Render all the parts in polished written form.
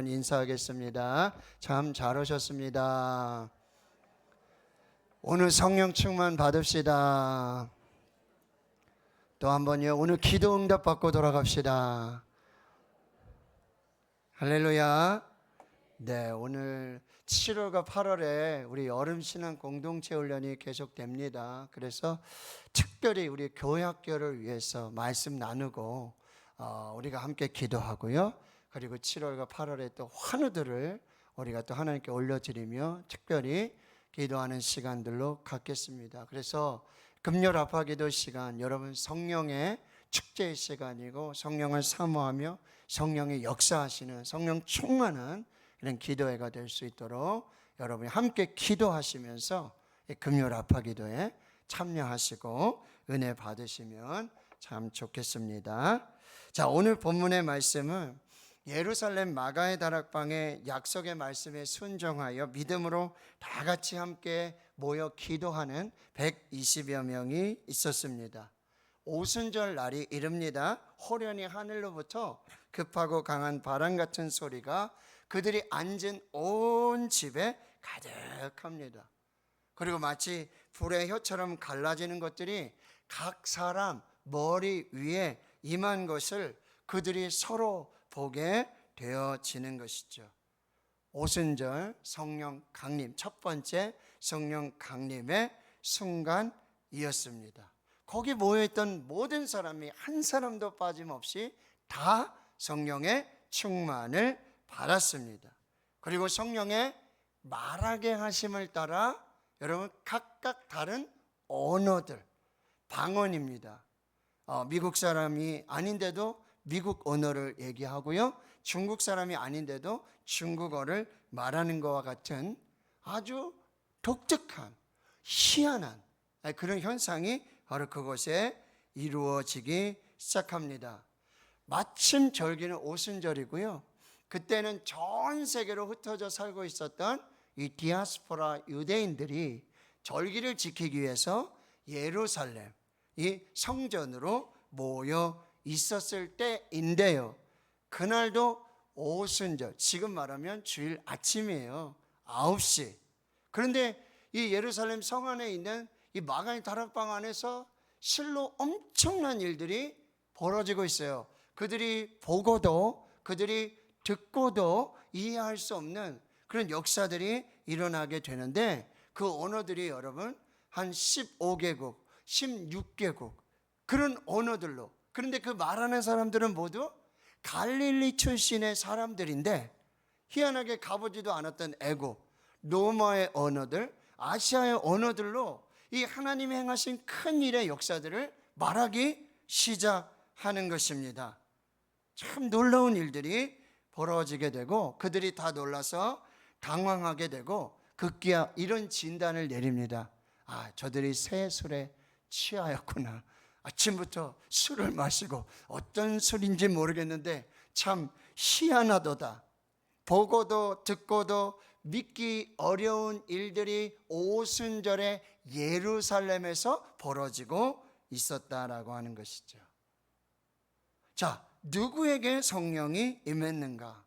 인사하겠습니다. 참 잘 오셨습니다. 오늘 성령 충만 받읍시다. 또 한 번요. 오늘 기도 응답 받고 돌아갑시다. 할렐루야. 네, 오늘 7월과 8월에 우리 여름 신앙 공동체 훈련이 계속됩니다. 그래서 특별히 우리 교회학교를 위해서 말씀 나누고 우리가 함께 기도하고요. 그리고 7월과 8월에 또 환우들을 우리가 또 하나님께 올려드리며 특별히 기도하는 시간들로 갖겠습니다. 그래서 금요 아파기도 시간, 여러분 성령의 축제의 시간이고 성령을 사모하며 성령의 역사하시는 성령 충만한 이런 기도회가 될 수 있도록 여러분이 함께 기도하시면서 금요 아파기도에 참여하시고 은혜 받으시면 참 좋겠습니다. 자, 오늘 본문의 말씀은 예루살렘 마가의 다락방의 약속의 말씀에 순종하여 믿음으로 다 같이 함께 모여 기도하는 120여 명이 있었습니다. 오순절 날이 이릅니다. 호련히 하늘로부터 급하고 강한 바람 같은 소리가 그들이 앉은 온 집에 가득합니다. 그리고 마치 불의 혀처럼 갈라지는 것들이 각 사람 머리 위에 임한 것을 그들이 서로 보게 되어지는 것이죠. 오순절 성령 강림, 첫 번째 성령 강림의 순간이었습니다. 거기 모여있던 모든 사람이 한 사람도 빠짐없이 다 성령의 충만을 받았습니다. 그리고 성령의 말하게 하심을 따라 여러분 각각 다른 언어들, 방언입니다. 미국 사람이 아닌데도 미국 언어를 얘기하고요. 중국 사람이 아닌데도 중국어를 말하는 것과 같은 아주 독특한 희한한 그런 현상이 바로 그곳에 이루어지기 시작합니다. 마침 절기는 오순절이고요. 그때는 전 세계로 흩어져 살고 있었던 이 디아스포라 유대인들이 절기를 지키기 위해서 예루살렘 이 성전으로 모여 있었을 때인데요. 그날도 오순절, 지금 말하면 주일 아침이에요. 9시. 그런데 이 예루살렘 성 안에 있는 이 마가의 다락방 안에서 실로 엄청난 일들이 벌어지고 있어요. 그들이 보고도 그들이 듣고도 이해할 수 없는 그런 역사들이 일어나게 되는데 그 언어들이 여러분 한 15개국, 16개국 그런 언어들로. 그런데 그 말하는 사람들은 모두 갈릴리 출신의 사람들인데 희한하게 가보지도 않았던 애국, 로마의 언어들, 아시아의 언어들로 이 하나님이 행하신 큰 일의 역사들을 말하기 시작하는 것입니다. 참 놀라운 일들이 벌어지게 되고 그들이 다 놀라서 당황하게 되고 급기야 이런 진단을 내립니다. 저들이 새 술에 취하였구나. 아침부터 술을 마시고 어떤 술인지 모르겠는데 참 희한하도다. 보고도 듣고도 믿기 어려운 일들이 오순절에 예루살렘에서 벌어지고 있었다라고 하는 것이죠. 자, 누구에게 성령이 임했는가?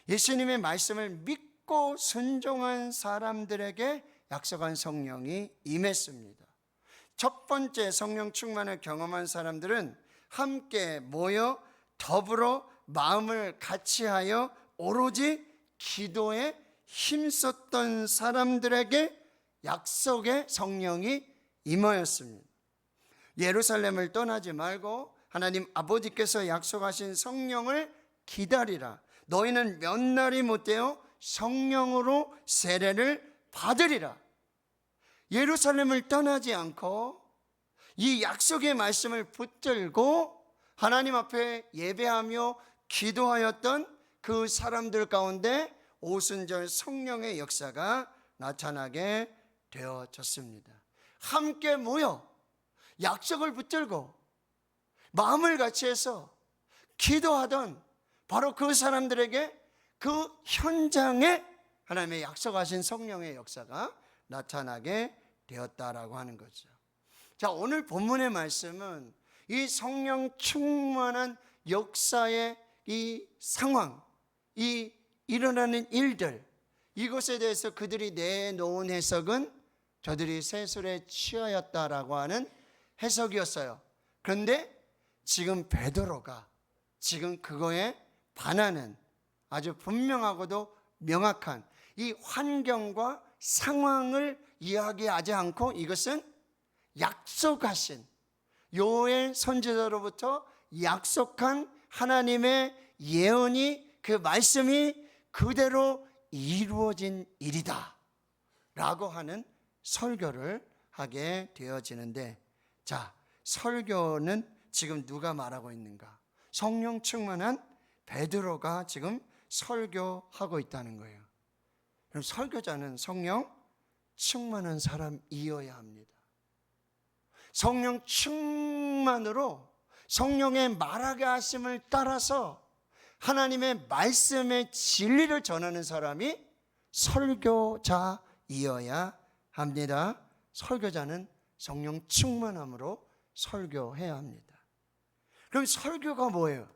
예수님의 말씀을 믿고 순종한 사람들에게 약속한 성령이 임했습니다. 첫 번째 성령 충만을 경험한 사람들은 함께 모여 더불어 마음을 같이하여 오로지 기도에 힘썼던 사람들에게 약속의 성령이 임하였습니다. 예루살렘을 떠나지 말고 하나님 아버지께서 약속하신 성령을 기다리라. 너희는 몇 날이 못되어 성령으로 세례를 받으리라. 예루살렘을 떠나지 않고 이 약속의 말씀을 붙들고 하나님 앞에 예배하며 기도하였던 그 사람들 가운데 오순절 성령의 역사가 나타나게 되어졌습니다. 함께 모여 약속을 붙들고 마음을 같이 해서 기도하던 바로 그 사람들에게 그 현장에 하나님의 약속하신 성령의 역사가 나타나게 되었다라고 하는 거죠. 자, 오늘 본문의 말씀은 이 성령 충만한 역사의 이 상황, 이 일어나는 일들, 이것에 대해서 그들이 내놓은 해석은 저들이 세술에 취하였다라고 하는 해석이었어요. 그런데 지금 베드로가 지금 그거에 반하는 아주 분명하고도 명확한 이 환경과 상황을 이야기하지 않고 이것은 약속하신 요엘 선지자로부터 약속한 하나님의 예언이, 그 말씀이 그대로 이루어진 일이다 라고 하는 설교를 하게 되어지는데, 자, 설교는 지금 누가 말하고 있는가? 성령 충만한 베드로가 지금 설교하고 있다는 거예요. 그럼 설교자는 성령 충만한 사람이어야 합니다. 성령 충만으로 성령의 말하게 하심을 따라서 하나님의 말씀의 진리를 전하는 사람이 설교자이어야 합니다. 설교자는 성령 충만함으로 설교해야 합니다. 그럼 설교가 뭐예요?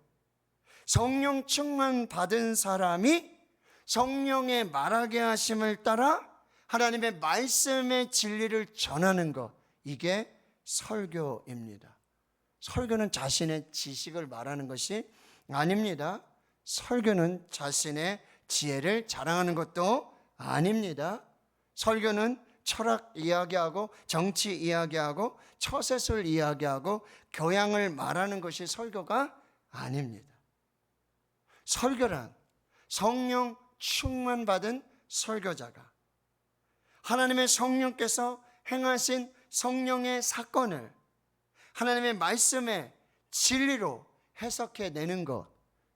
성령 충만 받은 사람이 성령의 말하게 하심을 따라 하나님의 말씀의 진리를 전하는 것, 이게 설교입니다. 설교는 자신의 지식을 말하는 것이 아닙니다. 설교는 자신의 지혜를 자랑하는 것도 아닙니다. 설교는 철학 이야기하고 정치 이야기하고 처세술 이야기하고 교양을 말하는 것이 설교가 아닙니다. 설교란 성령 충만받은 설교자가 하나님의 성령께서 행하신 성령의 사건을 하나님의 말씀의 진리로 해석해내는 것,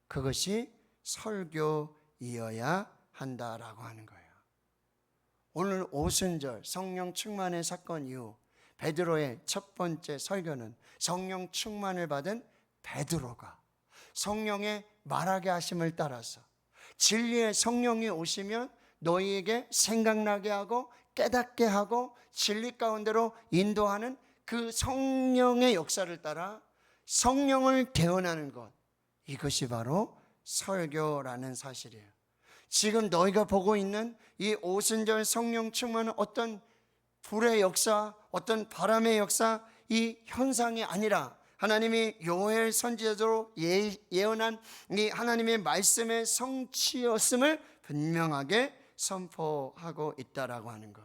그것이 설교이어야 한다라고 하는 거예요. 오늘 오순절 성령 충만의 사건 이후 베드로의 첫 번째 설교는 성령 충만을 받은 베드로가 성령의 말하게 하심을 따라서 진리의 성령이 오시면 너희에게 생각나게 하고 깨닫게 하고 진리 가운데로 인도하는 그 성령의 역사를 따라 성령을 개헌하는 것, 이것이 바로 설교라는 사실이에요. 지금 너희가 보고 있는 이 오순절 성령 충만은 어떤 불의 역사, 어떤 바람의 역사, 이 현상이 아니라 하나님이 요엘 선지자로 예언한 이 하나님의 말씀의 성취였음을 분명하게 선포하고 있다라고 하는 것.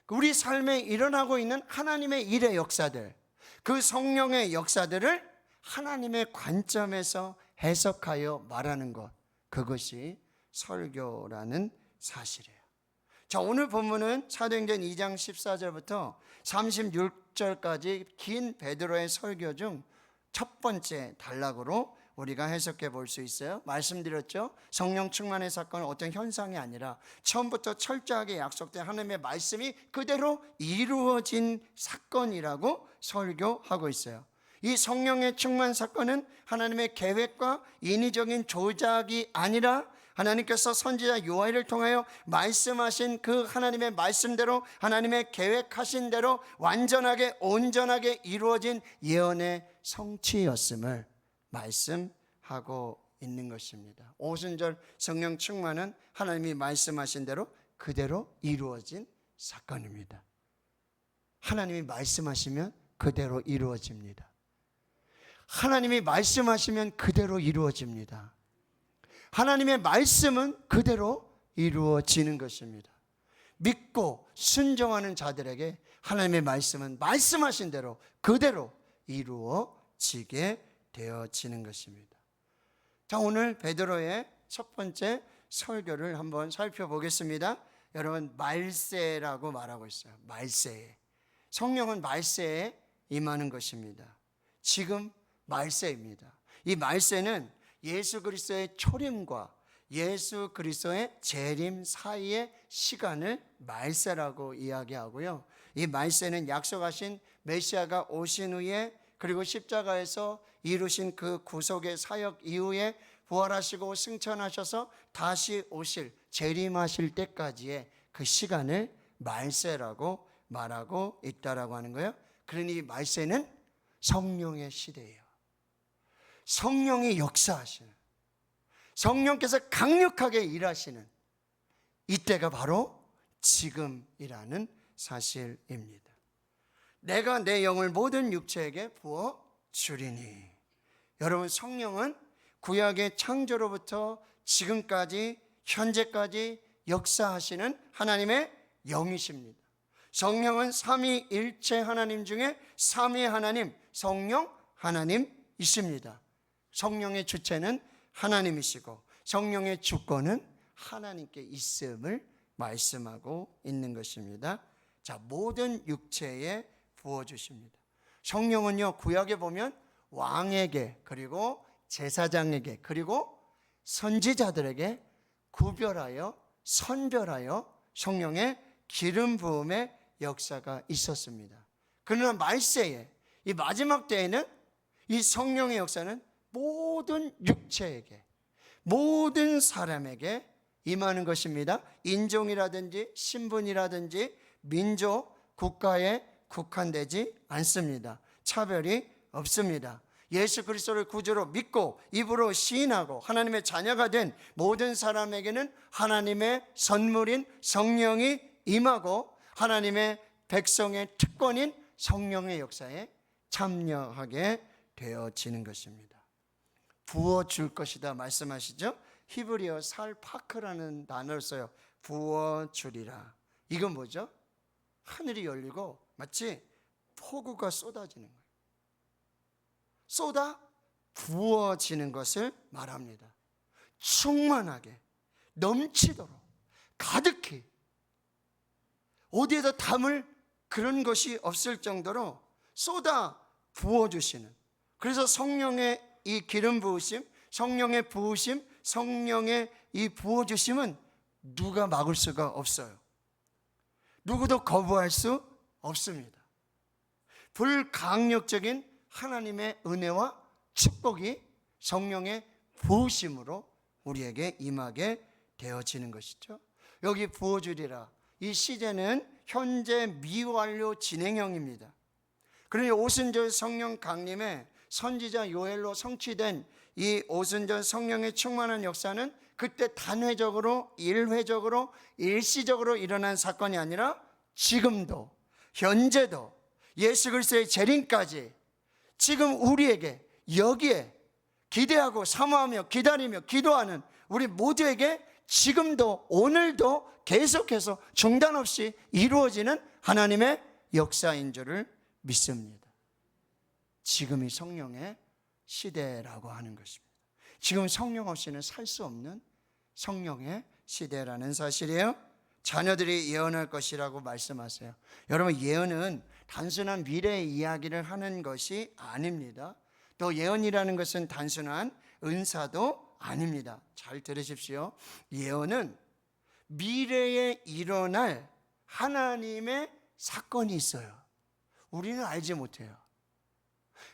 우리 삶에 일어나고 있는 하나님의 일의 역사들, 그 성령의 역사들을 하나님의 관점에서 해석하여 말하는 것, 그것이 설교라는 사실이에요. 자, 오늘 본문은 사도행전 2장 14절부터 36절까지 긴 베드로의 설교 중 첫 번째 단락으로 우리가 해석해 볼 수 있어요. 말씀드렸죠? 성령 충만의 사건은 어떤 현상이 아니라 처음부터 철저하게 약속된 하나님의 말씀이 그대로 이루어진 사건이라고 설교하고 있어요. 이 성령의 충만 사건은 하나님의 계획과 인위적인 조작이 아니라 하나님께서 선지자 요엘을 통하여 말씀하신 그 하나님의 말씀대로 하나님의 계획하신 대로 완전하게 온전하게 이루어진 예언의 성취였음을 말씀하고 있는 것입니다. 오순절 성령 충만은 하나님이 말씀하신 대로 그대로 이루어진 사건입니다. 하나님이 말씀하시면 그대로 이루어집니다. 하나님이 말씀하시면 그대로 이루어집니다. 하나님의 말씀은 그대로 이루어지는 것입니다. 믿고 순종하는 자들에게 하나님의 말씀은 말씀하신 대로 그대로 이루어지게 되어지는 것입니다. 자, 오늘 베드로의 첫 번째 설교를 한번 살펴보겠습니다. 여러분, 말세라고 말하고 있어요. 말세. 성령은 말세에 임하는 것입니다. 지금 말세입니다. 이 말세는 예수 그리스도의 초림과 예수 그리스도의 재림 사이의 시간을 말세라고 이야기하고요. 이 말세는 약속하신 메시아가 오신 후에, 그리고 십자가에서 이루신 그 구속의 사역 이후에 부활하시고 승천하셔서 다시 오실, 재림하실 때까지의 그 시간을 말세라고 말하고 있다라고 하는 거예요. 그러니 말세는 성령의 시대예요. 성령이 역사하시는, 성령께서 강력하게 일하시는 이때가 바로 지금이라는 사실입니다. 내가 내 영을 모든 육체에게 부어 주리니. 여러분, 성령은 구약의 창조로부터 지금까지 현재까지 역사하시는 하나님의 영이십니다. 성령은 삼위일체 하나님 중에 삼위 하나님, 성령 하나님이십니다. 성령의 주체는 하나님이시고 성령의 주권은 하나님께 있음을 말씀하고 있는 것입니다. 자, 모든 육체에 부어주십니다. 성령은요, 구약에 보면 왕에게, 그리고 제사장에게, 그리고 선지자들에게 구별하여 선별하여 성령의 기름 부음의 역사가 있었습니다. 그러나 말세에, 이 마지막 때에는 이 성령의 역사는 모든 육체에게, 모든 사람에게 임하는 것입니다. 인종이라든지 신분이라든지 민족, 국가에 국한되지 않습니다. 차별이 없습니다. 예수 그리스도를 구주로 믿고 입으로 시인하고 하나님의 자녀가 된 모든 사람에게는 하나님의 선물인 성령이 임하고 하나님의 백성의 특권인 성령의 역사에 참여하게 되어지는 것입니다. 부어줄 것이다 말씀하시죠? 히브리어 살파크라는 단어를 써요. 부어주리라. 이건 뭐죠? 하늘이 열리고 마치 폭우가 쏟아지는 거예요. 쏟아 부어지는 것을 말합니다. 충만하게, 넘치도록, 가득히, 어디에다 담을 그런 것이 없을 정도로 쏟아 부어주시는, 그래서 성령의 이 기름 부으심, 성령의 부으심, 성령의 이 부어주심은 누가 막을 수가 없어요. 누구도 거부할 수 없습니다. 불강력적인 하나님의 은혜와 축복이 성령의 부으심으로 우리에게 임하게 되어지는 것이죠. 여기 부어주리라, 이 시제는 현재 미완료 진행형입니다. 그러니 오순절 성령 강림에 선지자 요엘로 성취된 이 오순절 성령의 충만한 역사는 그때 단회적으로, 일회적으로, 일시적으로 일어난 사건이 아니라 지금도, 현재도, 예수 그리스도의 재림까지 지금 우리에게, 여기에 기대하고 사모하며 기다리며 기도하는 우리 모두에게 지금도, 오늘도 계속해서 중단 없이 이루어지는 하나님의 역사인 줄을 믿습니다. 지금이 성령의 시대라고 하는 것입니다. 지금 성령 없이는 살 수 없는 성령의 시대라는 사실이에요. 자녀들이 예언할 것이라고 말씀하세요. 여러분, 예언은 단순한 미래의 이야기를 하는 것이 아닙니다. 또 예언이라는 것은 단순한 은사도 아닙니다. 잘 들으십시오. 예언은 미래에 일어날 하나님의 사건이 있어요. 우리는 알지 못해요.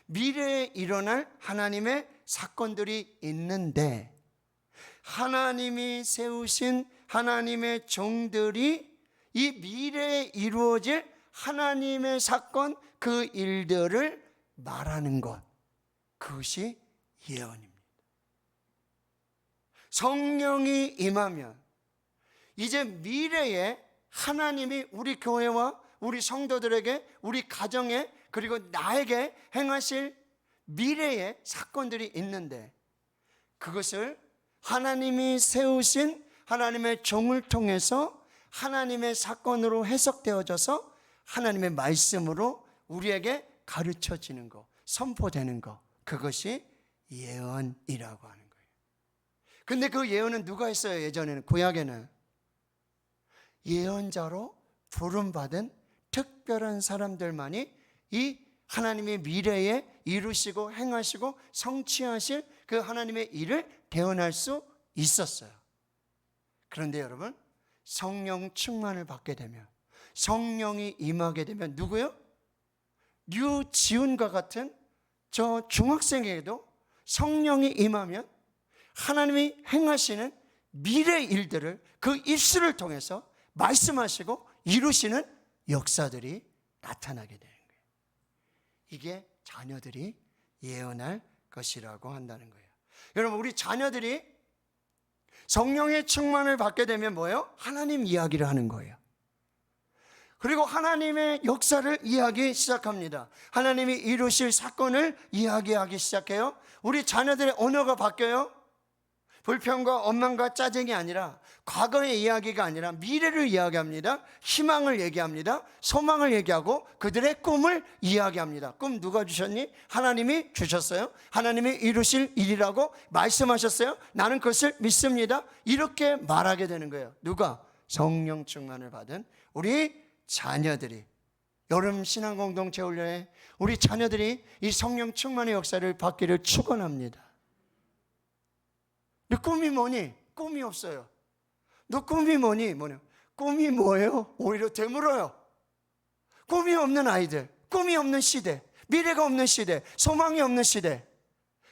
미래에 일어날 하나님의 사건들이 있는데 하나님이 세우신 하나님의 종들이 이 미래에 이루어질 하나님의 사건, 그 일들을 말하는 것, 그것이 예언입니다. 성령이 임하면 이제 미래에 하나님이 우리 교회와 우리 성도들에게, 우리 가정에, 그리고 나에게 행하실 미래의 사건들이 있는데 그것을 하나님이 세우신 하나님의 종을 통해서 하나님의 사건으로 해석되어져서 하나님의 말씀으로 우리에게 가르쳐지는 것, 선포되는 것, 그것이 예언이라고 하는 거예요. 근데 그 예언은 누가 했어요? 예전에는, 구약에는 예언자로 부름받은 특별한 사람들만이 이 하나님의 미래에 이루시고 행하시고 성취하실 그 하나님의 일을 대언할 수 있었어요. 그런데 여러분, 성령 충만을 받게 되면, 성령이 임하게 되면 누구요? 류지훈과 같은 저 중학생에게도 성령이 임하면 하나님이 행하시는 미래 일들을 그 입술을 통해서 말씀하시고 이루시는 역사들이 나타나게 되는 거예요. 이게 자녀들이 예언할 것이라고 한다는 거예요. 여러분, 우리 자녀들이 성령의 충만을 받게 되면 뭐예요? 하나님 이야기를 하는 거예요. 그리고 하나님의 역사를 이야기하기 시작합니다. 하나님이 이루실 사건을 이야기하기 시작해요. 우리 자녀들의 언어가 바뀌어요. 불평과 원망과 짜증이 아니라, 과거의 이야기가 아니라 미래를 이야기합니다. 희망을 얘기합니다. 소망을 얘기하고 그들의 꿈을 이야기합니다. 꿈 누가 주셨니? 하나님이 주셨어요. 하나님이 이루실 일이라고 말씀하셨어요. 나는 그것을 믿습니다. 이렇게 말하게 되는 거예요. 누가? 성령 충만을 받은 우리 자녀들이. 여름 신앙공동체 훈련에 우리 자녀들이 이 성령 충만의 역사를 받기를 축원합니다. 너 꿈이 뭐니? 꿈이 없어요. 너 꿈이 뭐니? 꿈이 뭐예요? 오히려 되물어요. 꿈이 없는 아이들, 꿈이 없는 시대, 미래가 없는 시대, 소망이 없는 시대.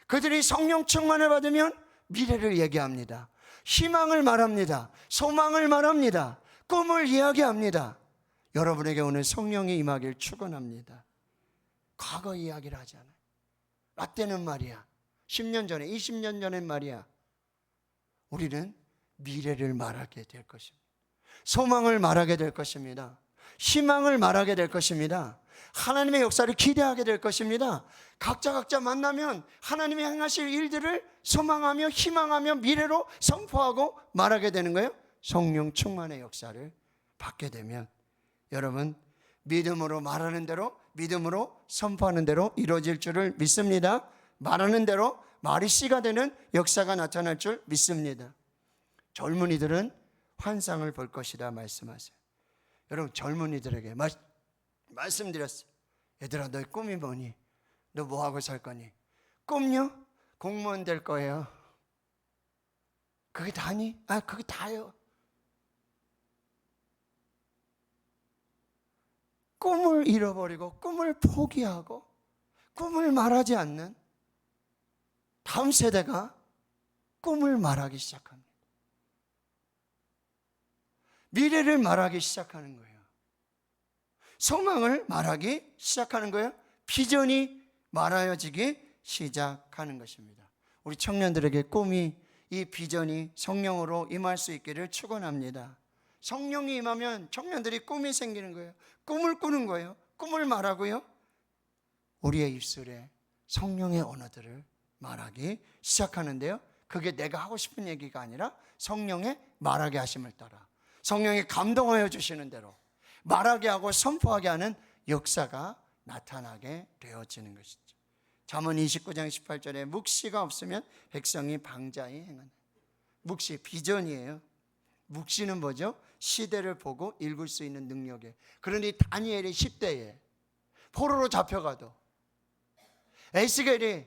그들이 성령 충만을 받으면 미래를 얘기합니다. 희망을 말합니다. 소망을 말합니다. 꿈을 이야기합니다. 여러분에게 오늘 성령이 임하길 축원합니다. 과거 이야기를 하지 않아요. 라떼는 말이야, 10년 전에, 20년 전엔 말이야. 우리는 미래를 말하게 될 것입니다. 소망을 말하게 될 것입니다. 희망을 말하게 될 것입니다. 하나님의 역사를 기대하게 될 것입니다. 각자 만나면 하나님이 행하실 일들을 소망하며 희망하며 미래로 선포하고 말하게 되는 거예요. 성령 충만의 역사를 받게 되면 여러분, 믿음으로 말하는 대로, 믿음으로 선포하는 대로 이루어질 줄을 믿습니다. 말하는 대로 말이 씨가 되는 역사가 나타날 줄 믿습니다. 젊은이들은 환상을 볼 것이다 말씀하세요. 여러분, 젊은이들에게 말씀드렸어요. 얘들아, 너의 꿈이 뭐니? 너 뭐하고 살 거니? 꿈요? 공무원 될 거예요. 그게 다니? 그게 다요. 꿈을 잃어버리고 꿈을 포기하고 꿈을 말하지 않는 다음 세대가 꿈을 말하기 시작합니다. 미래를 말하기 시작하는 거예요. 소망을 말하기 시작하는 거예요. 비전이 말하여지기 시작하는 것입니다. 우리 청년들에게 꿈이, 이 비전이 성령으로 임할 수 있기를 축원합니다. 성령이 임하면 청년들이 꿈이 생기는 거예요. 꿈을 꾸는 거예요. 꿈을 말하고요. 우리의 입술에 성령의 언어들을 말하기 시작하는데요. 그게 내가 하고 싶은 얘기가 아니라 성령의 말하게 하심을 따라 성령이 감동하여 주시는 대로 말하게 하고 선포하게 하는 역사가 나타나게 되어지는 것이죠. 잠언 29장 18절에 묵시가 없으면 백성이 방자히 행하네. 묵시, 비전이에요. 묵시는 뭐죠? 시대를 보고 읽을 수 있는 능력이에요. 그러니 다니엘이 10대에 포로로 잡혀가도, 에스겔이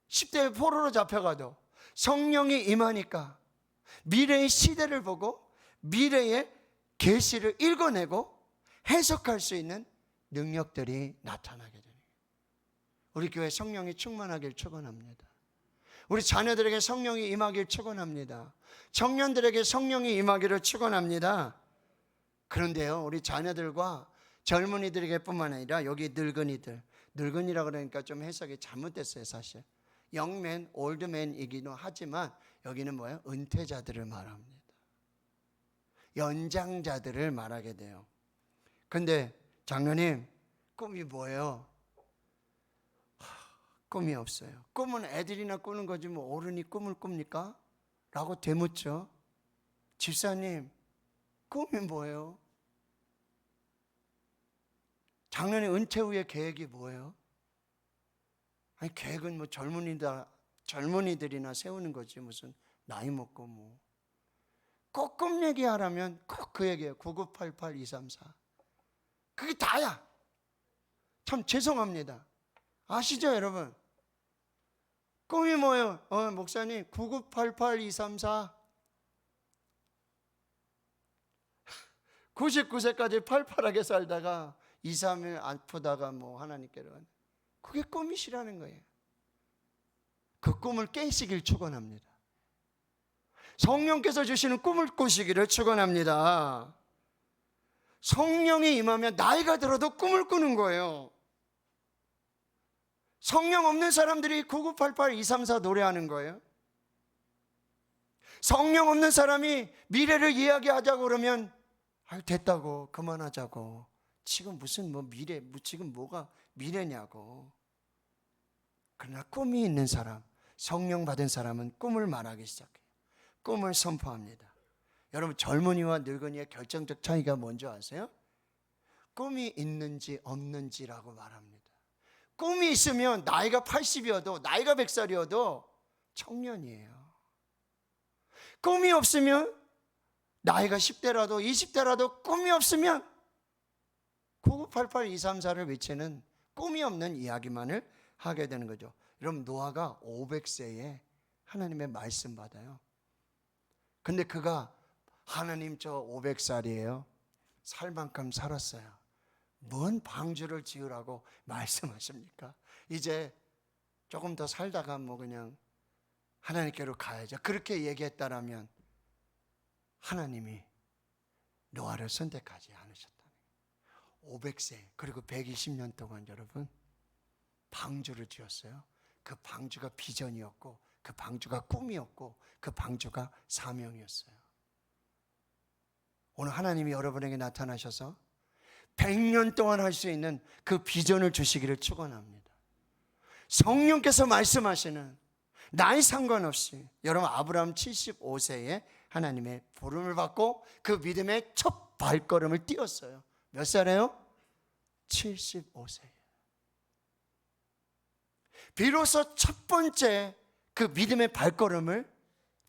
10대에 포로로 잡혀가도 성령이 임하니까 미래의 시대를 보고 미래의 계시를 읽어내고 해석할 수 있는 능력들이 나타나게 되는 거예요. 우리 교회 성령이 충만하길 축원합니다. 우리 자녀들에게 성령이 임하길 축원합니다. 청년들에게 성령이 임하기를 축원합니다. 그런데요, 우리 자녀들과 젊은이들에게 뿐만 아니라 여기 늙은이라 그러니까 좀 해석이 잘못됐어요. 사실 영맨, 올드맨이기도 하지만 여기는 뭐예요? 은퇴자들을 말합니다. 연장자들을 말하게 돼요. 근데 장로님, 꿈이 뭐예요? 꿈이 없어요. 꿈은 애들이나 꾸는 거지 뭐 어른이 꿈을 꿉니까? 라고 되묻죠. 집사님, 꿈이 뭐예요? 장로님, 은퇴 후의 계획이 뭐예요? 아니, 계획은 뭐 젊은이들이나 세우는 거지 무슨 나이 먹고 뭐. 꼭 꿈 얘기하라면 꼭 그 얘기예요. 9988234. 그게 다야. 참 죄송합니다. 아시죠, 여러분? 꿈이 뭐예요? 목사님, 9988234. 99세까지 팔팔하게 살다가 2, 3일 아프다가 뭐 하나님께로, 그게 꿈이시라는 거예요. 그 꿈을 깨시길 축원합니다. 성령께서 주시는 꿈을 꾸시기를 축원합니다. 성령이 임하면 나이가 들어도 꿈을 꾸는 거예요. 성령 없는 사람들이 9988-234 노래하는 거예요. 성령 없는 사람이 미래를 이야기하자고 그러면 됐다고, 그만하자고. 지금 무슨 미래, 지금 뭐가 미래냐고. 그러나 꿈이 있는 사람, 성령 받은 사람은 꿈을 말하기 시작해요. 꿈을 선포합니다. 여러분, 젊은이와 늙은이의 결정적 차이가 뭔지 아세요? 꿈이 있는지 없는지라고 말합니다. 꿈이 있으면 나이가 80이어도 나이가 100살이어도 청년이에요. 꿈이 없으면 나이가 10대라도 20대라도 꿈이 없으면 9988234를 외치는 꿈이 없는 이야기만을 하게 되는 거죠. 여러분, 노아가 500세에 하나님의 말씀 받아요. 근데 그가 하나님 저 500살이에요. 살 만큼 살았어요. 뭔 방주를 지으라고 말씀하십니까? 이제 조금 더 살다가 그냥 하나님께로 가야죠. 그렇게 얘기했다라면 하나님이 노아를 선택하지 않으셨다는 거예요. 500세 그리고 120년 동안 여러분 방주를 지었어요. 그 방주가 비전이었고, 그 방주가 꿈이었고, 그 방주가 사명이었어요. 오늘 하나님이 여러분에게 나타나셔서 100년 동안 할 수 있는 그 비전을 주시기를 축원합니다. 성령께서 말씀하시는 나이 상관없이, 여러분 아브라함 75세에 하나님의 부름을 받고 그 믿음의 첫 발걸음을 띄었어요. 몇 살이에요? 75세에. 비로소 첫 번째 그 믿음의 발걸음을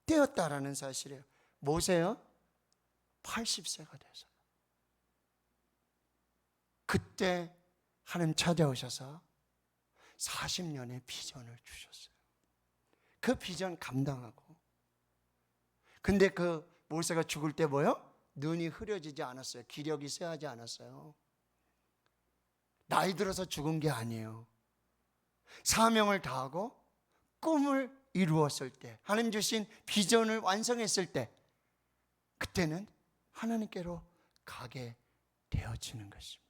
띄었다라는 사실이에요. 뭐세요? 80세가 돼서. 그때 하나님 찾아오셔서 40년의 비전을 주셨어요. 그 비전 감당하고. 근데 그 모세가 죽을 때 뭐요? 눈이 흐려지지 않았어요. 기력이 쇠하지 않았어요. 나이 들어서 죽은 게 아니에요. 사명을 다하고 꿈을 이루었을 때, 하나님 주신 비전을 완성했을 때, 그때는 하나님께로 가게 되어지는 것입니다.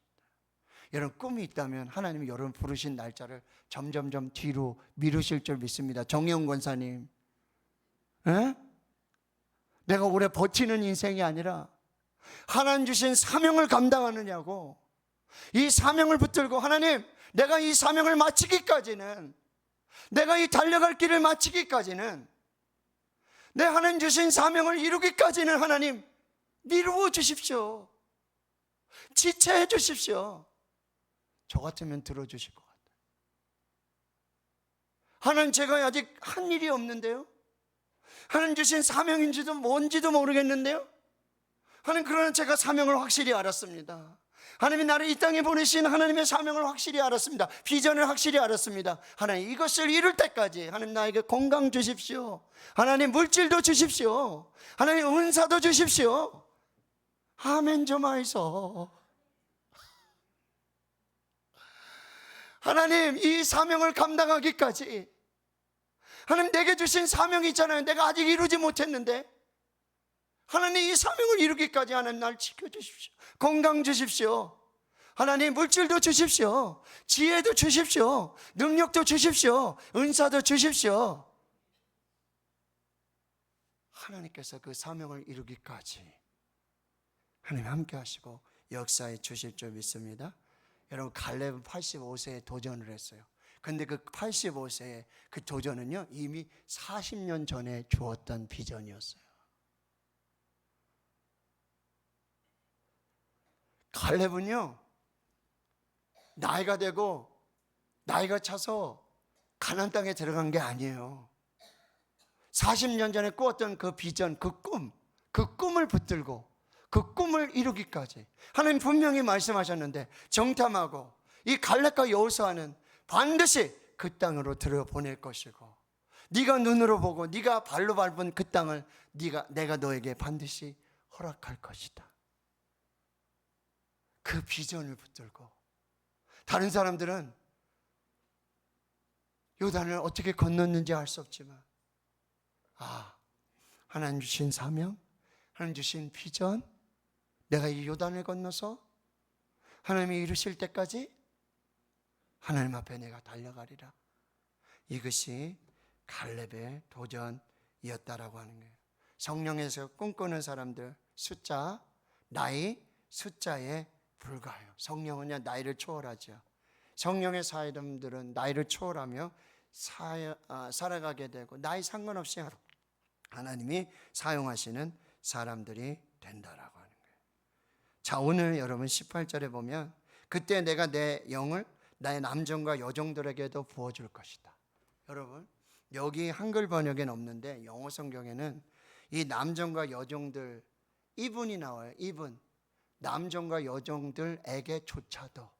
여러분, 꿈이 있다면 하나님이 여러분 부르신 날짜를 점점점 뒤로 미루실 줄 믿습니다. 정혜원 권사님, 내가 오래 버티는 인생이 아니라 하나님 주신 사명을 감당하느냐고. 이 사명을 붙들고 하나님, 내가 이 사명을 마치기까지는, 내가 이 달려갈 길을 마치기까지는, 내 하나님 주신 사명을 이루기까지는 하나님 미루어 주십시오. 지체해 주십시오. 저 같으면 들어주실 것 같아요. 하나님, 제가 아직 한 일이 없는데요, 하나님 주신 사명인지도 뭔지도 모르겠는데요, 하나님, 그러나 제가 사명을 확실히 알았습니다. 하나님이 나를 이 땅에 보내신 하나님의 사명을 확실히 알았습니다. 비전을 확실히 알았습니다. 하나님, 이것을 이룰 때까지 하나님 나에게 건강 주십시오. 하나님, 물질도 주십시오. 하나님, 은사도 주십시오. 아멘 좀 하이소. 하나님, 이 사명을 감당하기까지, 하나님 내게 주신 사명이 있잖아요. 내가 아직 이루지 못했는데 하나님, 이 사명을 이루기까지 하나님 날 지켜주십시오. 건강 주십시오. 하나님, 물질도 주십시오. 지혜도 주십시오. 능력도 주십시오. 은사도 주십시오. 하나님께서 그 사명을 이루기까지 하나님 함께 하시고 역사에 주실 줄 믿습니다. 여러분, 갈렙은 85세에 도전을 했어요. 근데 그 85세의 그 도전은요, 이미 40년 전에 주었던 비전이었어요. 갈렙은요, 나이가 되고 나이가 차서 가나안 땅에 들어간 게 아니에요. 40년 전에 꾸었던 그 비전, 그 꿈을 붙들고 그 꿈을 이루기까지 하나님 분명히 말씀하셨는데, 정탐하고 이 갈렙과 여호수아는 반드시 그 땅으로 들여보낼 것이고, 네가 눈으로 보고 네가 발로 밟은 그 땅을 내가 너에게 반드시 허락할 것이다. 그 비전을 붙들고, 다른 사람들은 요단을 어떻게 건넜는지 알 수 없지만, 하나님 주신 사명, 하나님 주신 비전, 내가 이 요단을 건너서 하나님이 이루실 때까지 하나님 앞에 내가 달려가리라. 이것이 갈렙의 도전이었다라고 하는 거예요. 성령에서 꿈꾸는 사람들 숫자, 나이, 숫자에 불과해요. 성령은요 나이를 초월하죠. 성령의 사람들은 나이를 초월하며 살아가게 되고 나이 상관없이 하나님이 사용하시는 사람들이 된다라고 하는 거예요. 자, 오늘 여러분 18절에 보면 그때 내가 내 영을 나의 남종과 여종들에게도 부어줄 것이다. 여러분 여기 한글 번역에는 없는데 영어 성경에는 이 남종과 여종들 이분이 나와요. 이분 남종과 여종들에게조차도.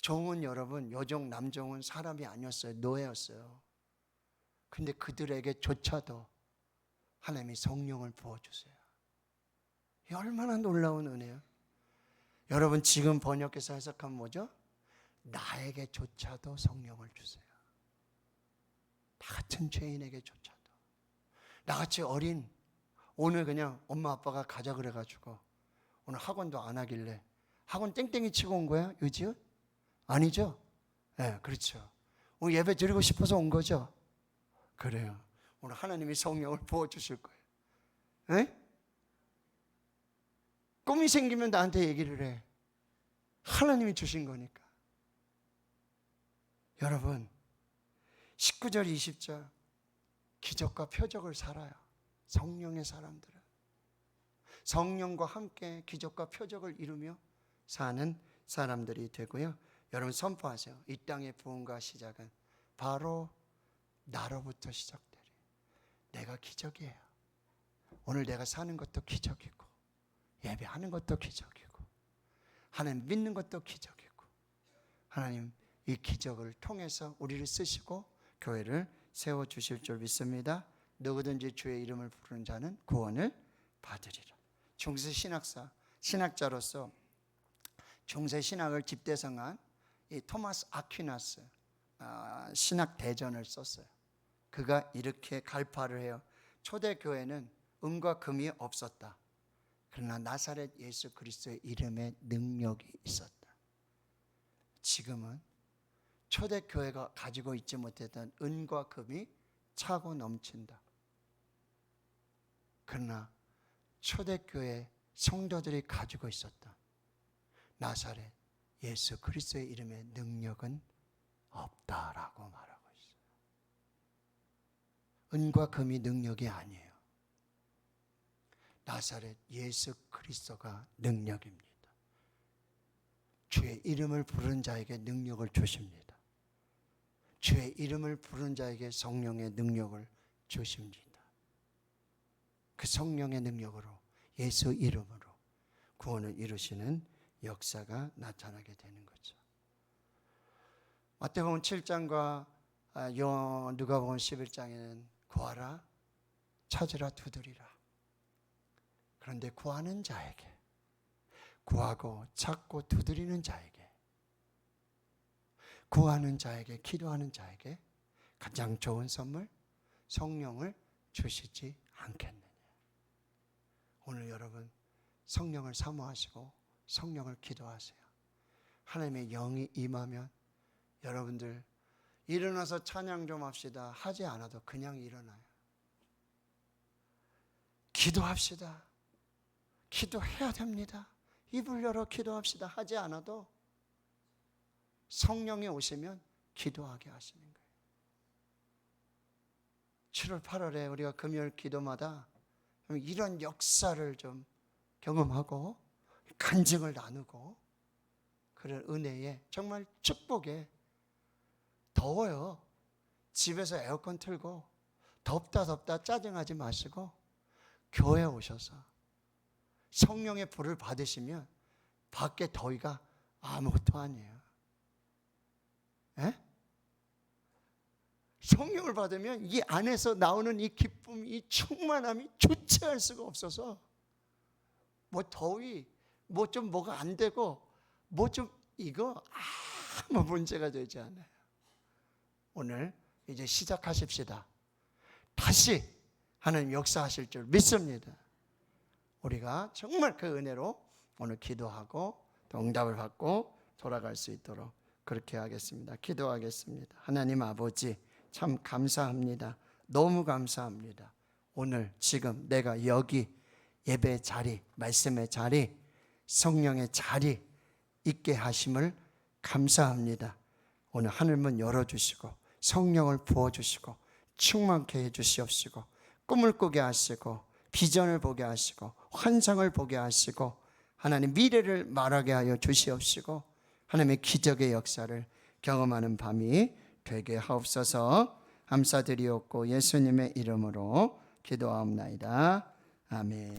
종은 여러분 여종 남종은 사람이 아니었어요. 노예였어요. 근데 그들에게조차도 하나님이 성령을 부어주세요. 이 얼마나 놀라운 은혜요. 여러분 지금 번역해서 해석하면 뭐죠? 나에게조차도 성령을 주세요. 나 같은 죄인에게조차도. 나같이 어린 오늘 그냥 엄마 아빠가 가자 그래가지고 오늘 학원도 안 하길래 학원 땡땡이 치고 온 거야? 유지은? 아니죠? 네, 그렇죠. 오늘 예배 드리고 싶어서 온 거죠? 그래요. 오늘 하나님이 성령을 부어주실 거예요. 네? 꿈이 생기면 나한테 얘기를 해. 하나님이 주신 거니까. 여러분 19절 20절 기적과 표적을 살아요. 성령의 사람들은 성령과 함께 기적과 표적을 이루며 사는 사람들이 되고요. 여러분 선포하세요. 이 땅의 부흥과 시작은 바로 나로부터 시작되리. 내가 기적이에요. 오늘 내가 사는 것도 기적이고 예배하는 것도 기적이고 하나님 믿는 것도 기적이고 하나님 이 기적을 통해서 우리를 쓰시고 교회를 세워주실 줄 믿습니다. 누구든지 주의 이름을 부르는 자는 구원을 받으리라. 중세 신학자로서 중세 신학을 집대성한 이 토마스 아퀴나스 신학 대전을 썼어요. 그가 이렇게 갈파를 해요. 초대교회는 은과 금이 없었다. 그러나 나사렛 예수 그리스도의 이름에 능력이 있었다. 지금은 초대교회가 가지고 있지 못했던 은과 금이 차고 넘친다. 그러나 초대교회 성도들이 가지고 있었던 나사렛 예수 그리스도의 이름의 능력은 없다라고 말하고 있어요. 은과 금이 능력이 아니에요. 나사렛 예수 그리스도가 능력입니다. 주의 이름을 부른 자에게 능력을 주십니다. 주의 이름을 부른 자에게 성령의 능력을 주십니다. 그 성령의 능력으로 예수 이름으로 구원을 이루시는 역사가 나타나게 되는 거죠. 마태복음 7장과 누가복음 11장에는 구하라, 찾으라, 두드리라. 그런데 구하는 자에게, 구하고 찾고 두드리는 자에게, 구하는 자에게, 기도하는 자에게 가장 좋은 선물 성령을 주시지 않겠느냐. 오늘 여러분 성령을 사모하시고 성령을 기도하세요. 하나님의 영이 임하면 여러분들 일어나서 찬양 좀 합시다 하지 않아도 그냥 일어나요. 기도합시다. 기도해야 됩니다. 입을 열어 기도합시다 하지 않아도 성령이 오시면 기도하게 하시는 거예요. 7월 8월에 우리가 금요일 기도마다 이런 역사를 좀 경험하고 간증을 나누고 그런 은혜에 정말 축복에 더워요. 집에서 에어컨 틀고 덥다 짜증하지 마시고 교회에 오셔서 성령의 불을 받으시면 밖에 더위가 아무것도 아니에요. 에? 성령을 받으면 이 안에서 나오는 이 기쁨, 이 충만함이 주체할 수가 없어서 뭐 더위, 뭐 좀 뭐가 안 되고 뭐 좀 이거 아무 문제가 되지 않아요. 오늘 이제 시작하십시다. 다시 하나님 역사하실 줄 믿습니다. 우리가 정말 그 은혜로 오늘 기도하고 또 응답을 받고 돌아갈 수 있도록 그렇게 하겠습니다. 기도하겠습니다. 하나님 아버지 참 감사합니다. 너무 감사합니다. 오늘 지금 내가 여기 예배 자리, 말씀의 자리, 성령의 자리 있게 하심을 감사합니다. 오늘 하늘문 열어주시고 성령을 부어주시고 충만케 해주시옵시고 꿈을 꾸게 하시고 비전을 보게 하시고 환상을 보게 하시고 하나님 미래를 말하게 하여 주시옵시고 하나님의 기적의 역사를 경험하는 밤이 되게 하옵소서. 감사드리옵고 예수님의 이름으로 기도하옵나이다. 아멘.